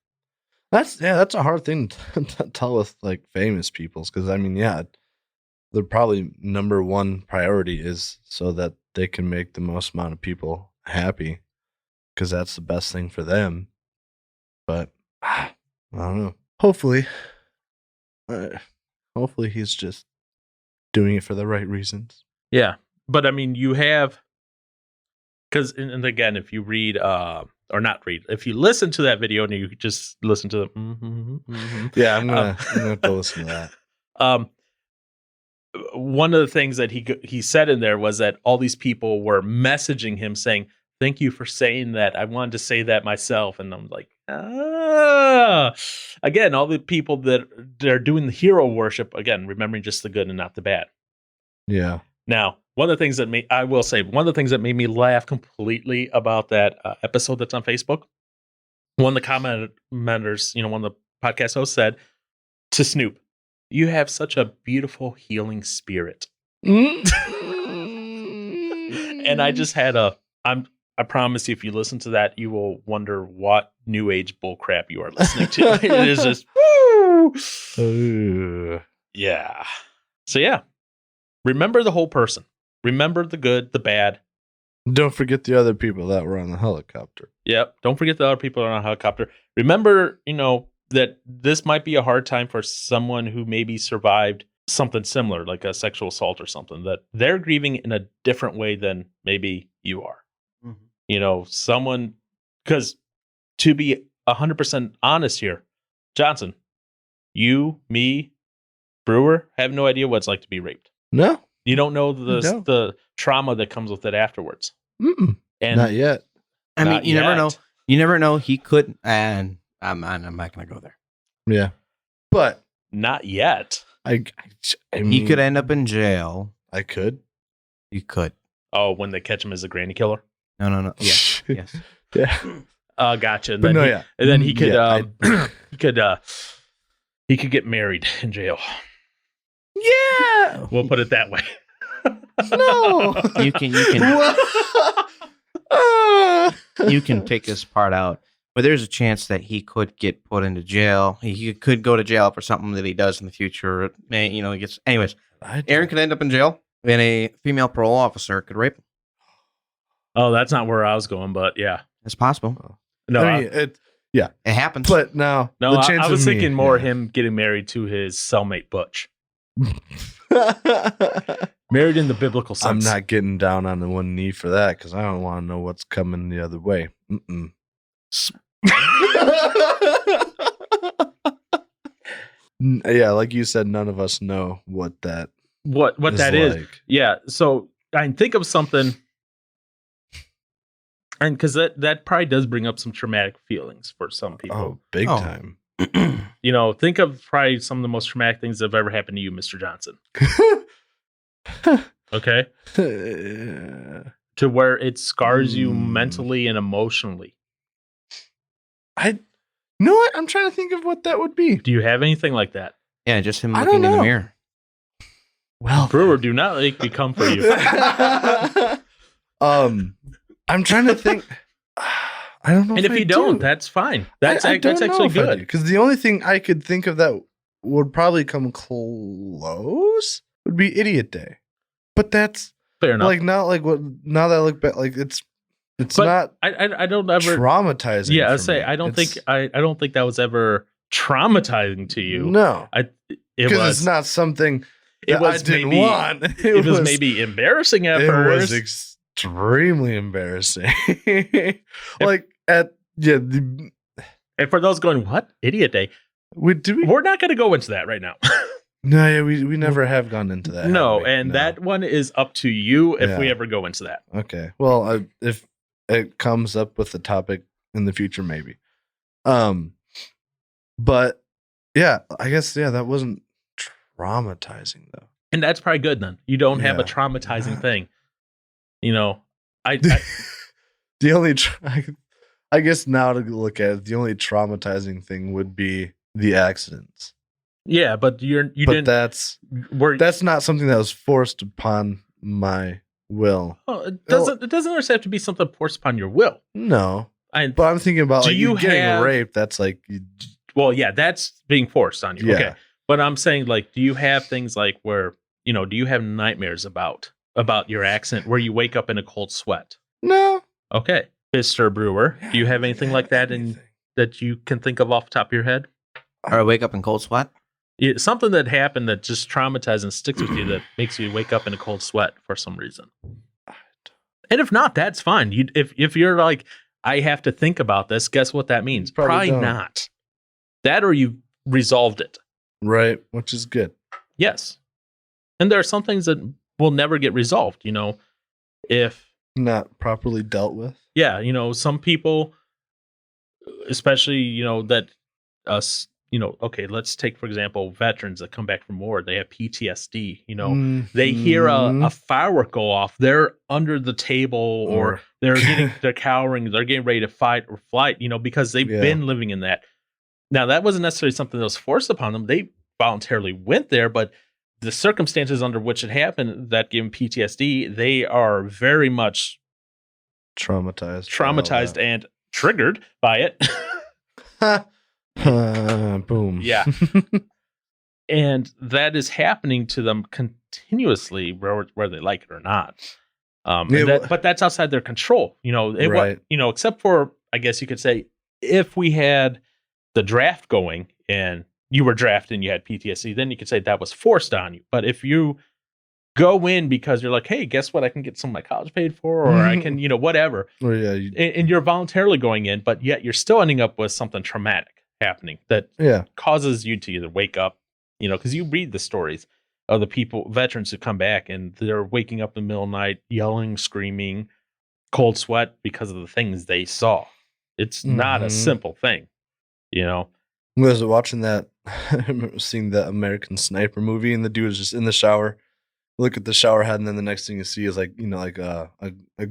That's a hard thing to tell with like famous peoples, because I mean, yeah, their probably number one priority is so that they can make the most amount of people happy, because that's the best thing for them. But I don't know. Hopefully he's just doing it for the right reasons. Yeah, but I mean, you have, because and again, if you read or not read, if you listen to that video and you just listen to the yeah, I'm gonna have to listen to that. One of the things that he said in there was that all these people were messaging him saying, "Thank you for saying that. I wanted to say that myself." And I'm like, again, all the people that are doing the hero worship, again, remembering just the good and not the bad. Yeah. Now, one of the things that made me laugh completely about that episode that's on Facebook, one of the commenters, one of the podcast hosts said to Snoop, "You have such a beautiful healing spirit." And I just had I promise you, if you listen to that, you will wonder what new age bullcrap you are listening to. It is just, woo! Yeah. So yeah, remember the whole person. Remember the good, the bad. Don't forget the other people that were on the helicopter. Yep. Don't forget the other people that are on a helicopter. Remember, that this might be a hard time for someone who maybe survived something similar, like a sexual assault or something, that they're grieving in a different way than maybe you are. Mm-hmm. Someone, because to be 100% honest here, Johnson, you, me, Brewer, have no idea what it's like to be raped. No. You don't know the trauma that comes with it afterwards. Mm-mm. And not yet. I mean, you never know. You never know. He could, and I'm not going to go there. Yeah, but not yet. I mean, he could end up in jail. I could. You could. Oh, when they catch him as a granny killer? No. Yes. Yeah. Gotcha. And then and then he could he could get married in jail. Yeah. We'll put it that way. No. You can you can take this part out. But there's a chance that he could get put into jail. He could go to jail for something that he does in the future. He gets. Anyways, Aaron could end up in jail, and a female parole officer could rape him. Oh, that's not where I was going, but yeah, it's possible. No, I mean, it happens. But no, I was thinking more him getting married to his cellmate Butch. Married in the biblical sense. I'm not getting down on the one knee for that, because I don't want to know what's coming the other way. Mm-mm. Yeah, like you said, none of us know what that is. Yeah, so I think of something, and because that probably does bring up some traumatic feelings for some people. Oh, big time. Think of probably some of the most traumatic things that have ever happened to you, Mr. Johnson. Okay, to where it scars you mentally and emotionally. You know what? I'm trying to think of what that would be. Do you have anything like that? Yeah, just him looking in the mirror. Well, Brewer, do not make me come for you. I'm trying to think. I don't know. And if you don't, that's fine. That's actually good. Because the only thing I could think of that would probably come close would be Idiot Day. But that's fair enough. Like now that I look back, like it's not. I don't ever traumatizing. Yeah, I say I don't think that was ever traumatizing to you. No, because it's not something that I didn't want. It was maybe embarrassing at first. It was extremely embarrassing. And for those going, what? Idiot Day? We're not going to go into that right now. No, yeah, we never have gone into that. No, have we? and No. that one is up to you if we Yeah. ever go into that. Okay. Well, if it comes up with the topic in the future, maybe. But yeah, I guess that wasn't traumatizing though. And that's probably good then. You don't have a Yeah. traumatizing thing. You know, I The only, I guess now to look at it, the only traumatizing thing would be the accidents. yeah, but you But didn't. that's not something that was forced upon my will. Well, it doesn't necessarily have to be something forced upon your will. No, I but I'm thinking about Do like you you getting have- raped. That's like, well, yeah, that's being forced on you. Yeah. Okay, but I'm saying like, do you have things like where do you have nightmares about your accident where you wake up in a cold sweat? no. Okay, Mr. Brewer, do you have anything like that that you can think of off the top of your head? Or I wake up in cold sweat. Something that happened that just traumatizes and sticks with you that makes you wake up in a cold sweat for some reason. And if not, that's fine. If you're like, I have to think about this, guess what that means? Probably don't. Not. That or you resolved it. Right, which is good. Yes. And there are some things that will never get resolved, if Not properly dealt with. yeah, some people, especially, that us, okay, let's take, for example, veterans that come back from war, they have PTSD, they hear a firework go off, they're under the table or they're cowering, they're getting ready to fight or flight, because they've been living in that. Now, that wasn't necessarily something that was forced upon them. They voluntarily went there, but the circumstances under which it happened that gave them PTSD, they are very much traumatized and triggered by it. Boom. Yeah. And that is happening to them continuously, whether they like it or not. But that's outside their control, Right. Except for, I guess you could say, if we had the draft going and you were drafted and you had PTSD, then you could say that was forced on you. But if you go in because you're like, hey, guess what? I can get some of my college paid for, or I can, whatever. Or And you're voluntarily going in, but yet you're still ending up with something traumatic happening that causes you to either wake up, because you read the stories of the veterans who come back and they're waking up in the middle of the night, yelling, screaming, cold sweat because of the things they saw. It's not a simple thing, Was watching that? I remember seeing that American Sniper movie, and the dude was just in the shower. Look at the shower head, and then the next thing you see is like a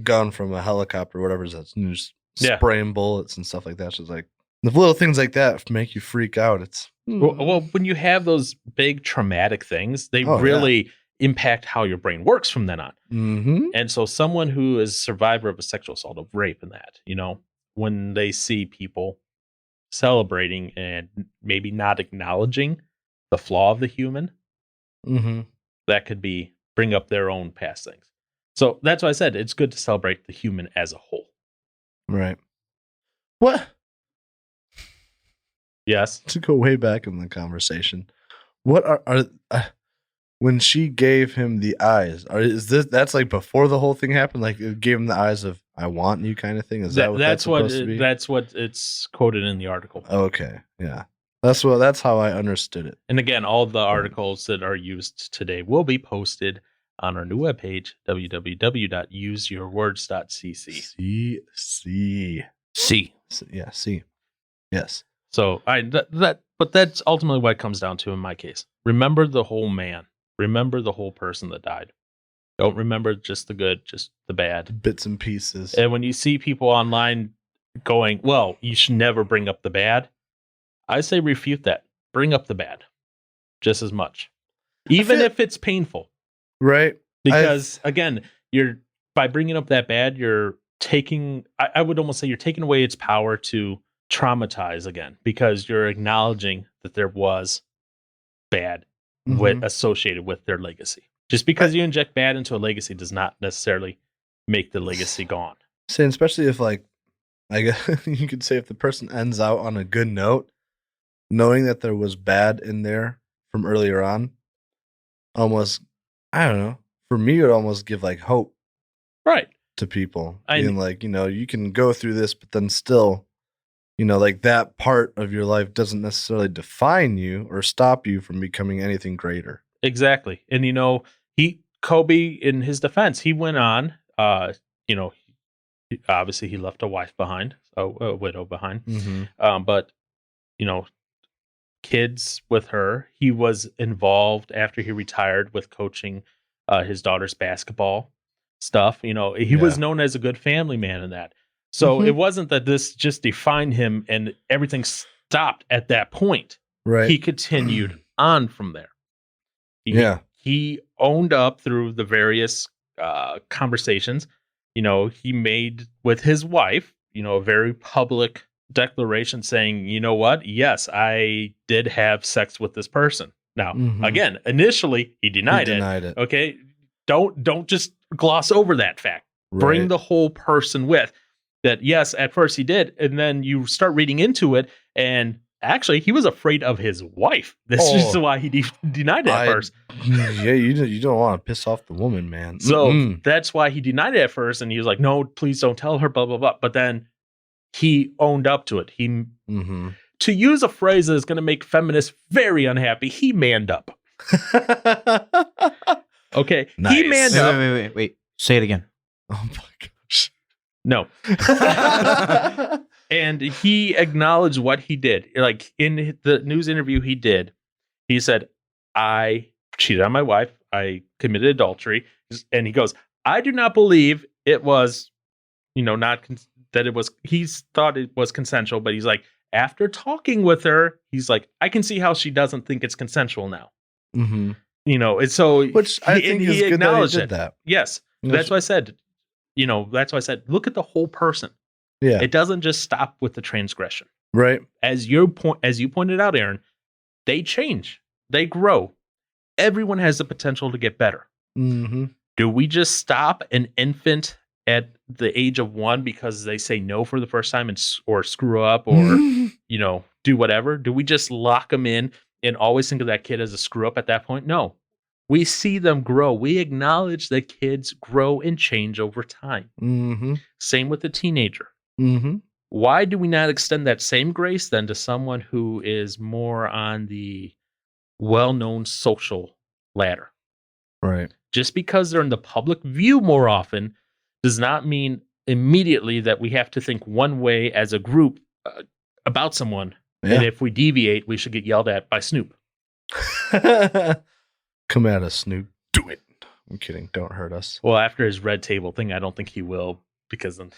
gun from a helicopter or whatever that's just spraying bullets and stuff like that. So it's like the little things like that make you freak out. It's well, when you have those big traumatic things, they really impact how your brain works from then on. Mm-hmm. And so someone who is a survivor of a sexual assault, of rape and that, when they see people celebrating and maybe not acknowledging the flaw of the human, that could bring up their own past things. So that's why I said it's good to celebrate the human as a whole. Right. What? Yes. To go way back in the conversation, what are when she gave him the eyes? That's like before the whole thing happened? Like it gave him the eyes of "I want you" kind of thing. Is that what that's supposed to be? That's what it's quoted in the article. Okay, yeah, that's how I understood it. And again, all the articles that are used today will be posted on our new webpage, www.useyourwords.cc. C. Yes. So but that's ultimately what it comes down to in my case. Remember the whole man. Remember the whole person that died. Don't remember just the good, just the bad. Bits and pieces. And when you see people online going, well, you should never bring up the bad, I say refute that. Bring up the bad just as much. Even if it's painful. Right. Because again, by bringing up that bad, you're taking, I would almost say you're taking away its power to traumatize again, because you're acknowledging that there was bad associated with their legacy. Just because you inject bad into a legacy does not necessarily make the legacy gone. Saying, especially if I guess you could say if the person ends out on a good note, knowing that there was bad in there from earlier on, almost, I don't know, for me, it would almost give like hope. Right. To people. Being like, you can go through this, but then still like that part of your life doesn't necessarily define you or stop you from becoming anything greater. Exactly. And Kobe, in his defense, he went on, obviously he left a wife behind, a widow behind. Mm-hmm. But kids with her. He was involved after he retired with coaching his daughter's basketball stuff. He was known as a good family man in that. So it wasn't that this just defined him and everything stopped at that point. Right. He continued on from there. He owned up through the various conversations. He made with his wife, a very public declaration saying, you know what? Yes, I did have sex with this person. Now, again, initially he denied it. Okay. Don't just gloss over that fact. Right. Bring the whole person with that. Yes, at first he did. And then you start reading into it. And actually, he was afraid of his wife. This is why he denied it at first. Yeah, you don't want to piss off the woman, man. So that's why he denied it at first. And he was like, no, please don't tell her, blah, blah, blah. But then he owned up to it. To use a phrase that is going to make feminists very unhappy, he manned up. Okay. Nice. He manned up. Wait. Say it again. Oh my gosh. No. And he acknowledged what he did. Like in the news interview he did, he said, I cheated on my wife. I committed adultery. And he goes, I do not believe it was, that it was, he thought it was consensual, but he's like, after talking with her, he's like, I can see how she doesn't think it's consensual now. Mm-hmm. And so, which I think is good that he did that. Yes. That's why I said, look at the whole person. Yeah. It doesn't just stop with the transgression. Right. As you pointed out, Aaron, they change. They grow. Everyone has the potential to get better. Mm-hmm. Do we just stop an infant at the age of 1 because they say no for the first time or screw up or, do whatever? Do we just lock them in and always think of that kid as a screw up at that point? No. We see them grow. We acknowledge that kids grow and change over time. Mm-hmm. Same with the teenager. Mm-hmm. Why do we not extend that same grace then to someone who is more on the well-known social ladder? Right. Just because they're in the public view more often does not mean immediately that we have to think one way as a group about someone. Yeah. And if we deviate, we should get yelled at by Snoop. Come at us, Snoop. Do it. I'm kidding. Don't hurt us. Well, after his red table thing, I don't think he will because then,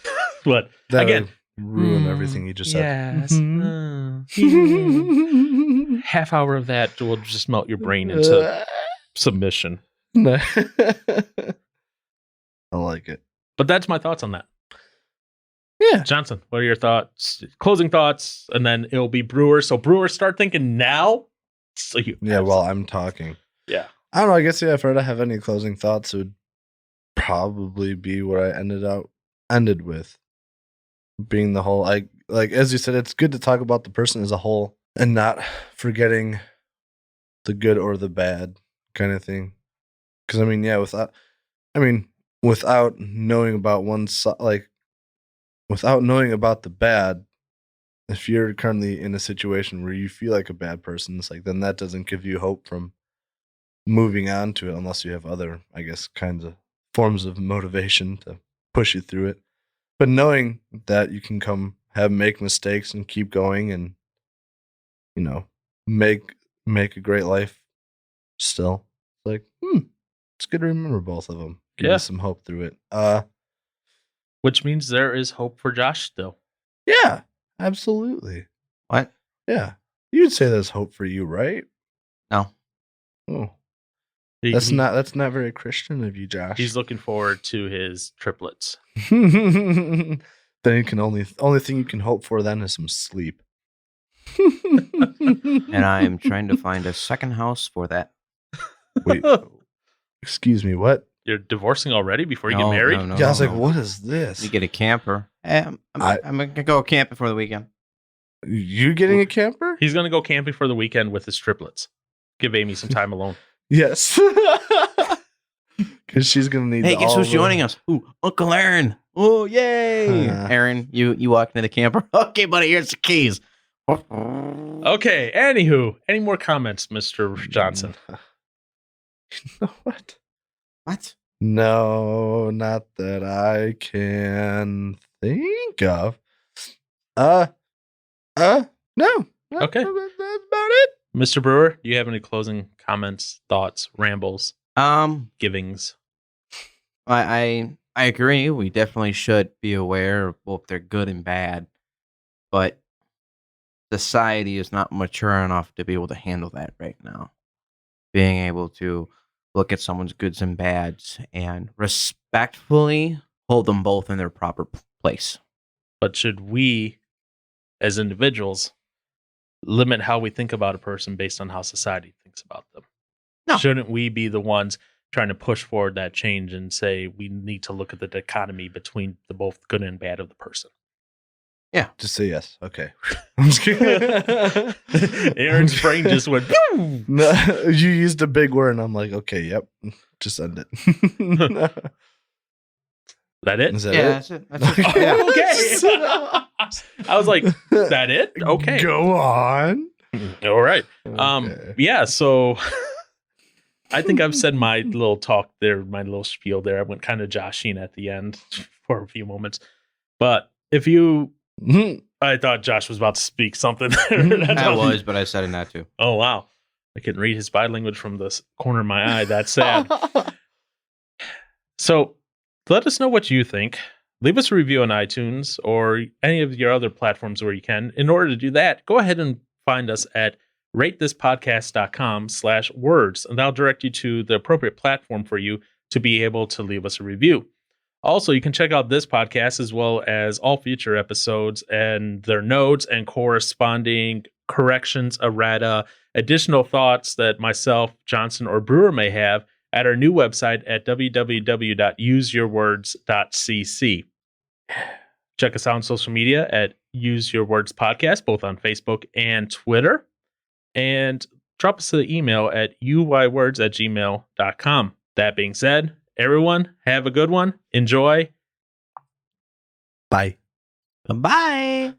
but that again, ruin everything you just said. Yes. Half hour of that will just melt your brain into submission. I like it. But that's my thoughts on that. Yeah. Johnson, what are your thoughts? Closing thoughts, and then it'll be Brewers. So Brewers, start thinking now. So while I'm talking. Yeah. I don't know. I guess if I have any closing thoughts, it would probably be what I ended with. Being the whole, like as you said, it's good to talk about the person as a whole and not forgetting the good or the bad kind of thing. Because without knowing about without knowing about the bad, if you're currently in a situation where you feel like a bad person, it's like then that doesn't give you hope from moving on to it unless you have other, I guess, kinds of forms of motivation to push you through it. But knowing that you can make mistakes and keep going and, make a great life still. Like, it's good to remember both of them. Give you some hope through it. Which means there is hope for Josh still. Yeah, absolutely. What? Yeah. You'd say there's hope for you, right? No. Oh. That's not very Christian of you, Josh. He's looking forward to his triplets. Then you can only thing you can hope for then is some sleep. And I am trying to find a second house for that. Wait, excuse me, what? You're divorcing already before you get married? No, I was like, what is this? You get a camper. I'm going to go camping for the weekend. You getting a camper? He's going to go camping for the weekend with his triplets. Give Amy some time alone. Yes. She's gonna need. Hey, guess who's joining us? Ooh, Uncle Aaron. Oh, yay! Aaron, you walk into the camper. Okay, buddy, here's the keys. Okay. Anywho, any more comments, Mr. Johnson? What? What? No, not that I can think of. No. Okay. That's about it. Mr. Brewer, do you have any closing comments, thoughts, rambles, givings? I agree. We definitely should be aware of both their good and bad, but society is not mature enough to be able to handle that right now. Being able to look at someone's goods and bads and respectfully hold them both in their proper place. But should we, as individuals, limit how we think about a person based on how society thinks about them? No. Shouldn't we be the ones trying to push forward that change and say we need to look at the dichotomy between the both good and bad of the person? Yeah. Just say yes. Okay. I'm just kidding. Aaron's brain just went, pew! No, you used a big word, and I'm like, okay, yep. Just end it. That it? Is that Yeah, it? that's it. That's it. Yeah. Okay. I was like, that it? Okay. Go on. All right. Okay. Yeah, so I think I've said my little talk there, my little spiel there. I went kind of joshing at the end for a few moments. But if you I thought Josh was about to speak something there. I was, but I said it not to. Oh wow. I can read his body language from the corner of my eye. That's sad. So let us know what you think. Leave us a review on iTunes or any of your other platforms where you can. In order to do that, go ahead and find us at ratethispodcast.com/words, and that'll direct you to the appropriate platform for you to be able to leave us a review. Also, you can check out this podcast as well as all future episodes and their notes and corresponding corrections, errata, additional thoughts that myself, Johnson, or Brewer may have at our new website at www.useyourwords.cc. Check us out on social media at Use Your Words Podcast, both on Facebook and Twitter. And drop us an email at uywords@gmail.com. That being said, everyone, have a good one. Enjoy. Bye. Bye.